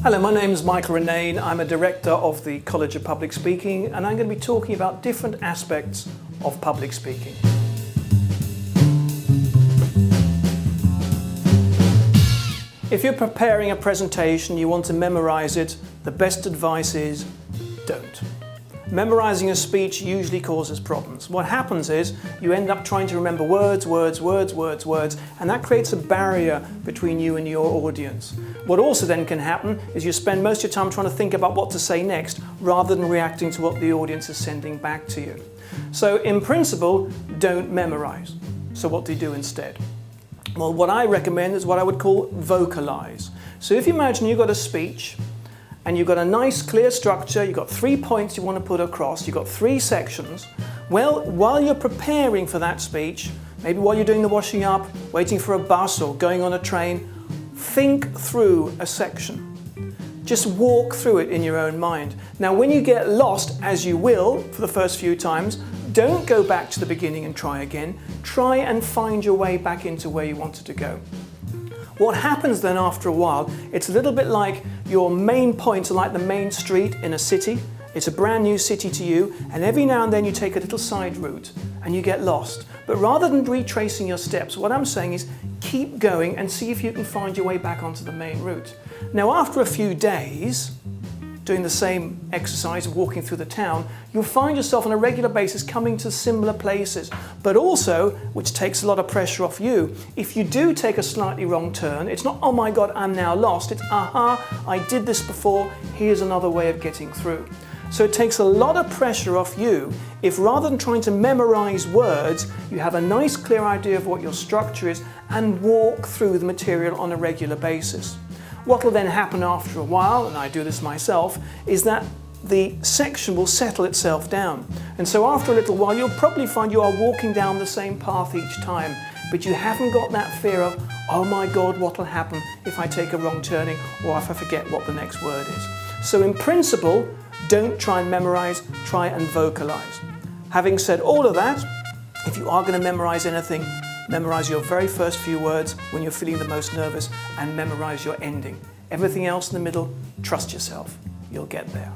Hello, my name is Michael Renane. I'm a director of the College of Public Speaking, and I'm going to be talking about different aspects of public speaking. If you're preparing a presentation, you want to memorize it, the best advice is don't. Memorizing a speech usually causes problems. What happens is you end up trying to remember words, and that creates a barrier between you and your audience. What also then can happen is you spend most of your time trying to think about what to say next rather than reacting to what the audience is sending back to you. So in principle, don't memorize. So what do you do instead? Well, what I recommend is what I would call vocalize. So if you imagine you've got a speech and you've got a nice clear structure, you've got 3 points you want to put across, you've got 3 sections. Well, while you're preparing for that speech, maybe while you're doing the washing up, waiting for a bus or going on a train, think through a section. Just walk through it in your own mind. Now, when you get lost, as you will for the first few times, don't go back to the beginning and try again. Try and find your way back into where you wanted to go. What happens then after a while, it's a little bit like your main points are like the main street in a city. It's a brand new city to you, and every now and then you take a little side route and you get lost. But rather than retracing your steps, what I'm saying is keep going and see if you can find your way back onto the main route. Now, after a few days, doing the same exercise of walking through the town, you'll find yourself on a regular basis coming to similar places. But also, which takes a lot of pressure off you, if you do take a slightly wrong turn, it's not, oh my God, I'm now lost. It's, aha, I did this before, here's another way of getting through. So it takes a lot of pressure off you if rather than trying to memorize words, you have a nice clear idea of what your structure is and walk through the material on a regular basis. What will then happen after a while, and I do this myself, is that the section will settle itself down. And so after a little while, you'll probably find you are walking down the same path each time, but you haven't got that fear of, oh my God, what will happen if I take a wrong turning or if I forget what the next word is. So in principle, don't try and memorize, try and vocalize. Having said all of that, if you are going to memorize anything, memorize your very first few words when you're feeling the most nervous and memorize your ending. Everything else in the middle, trust yourself. You'll get there.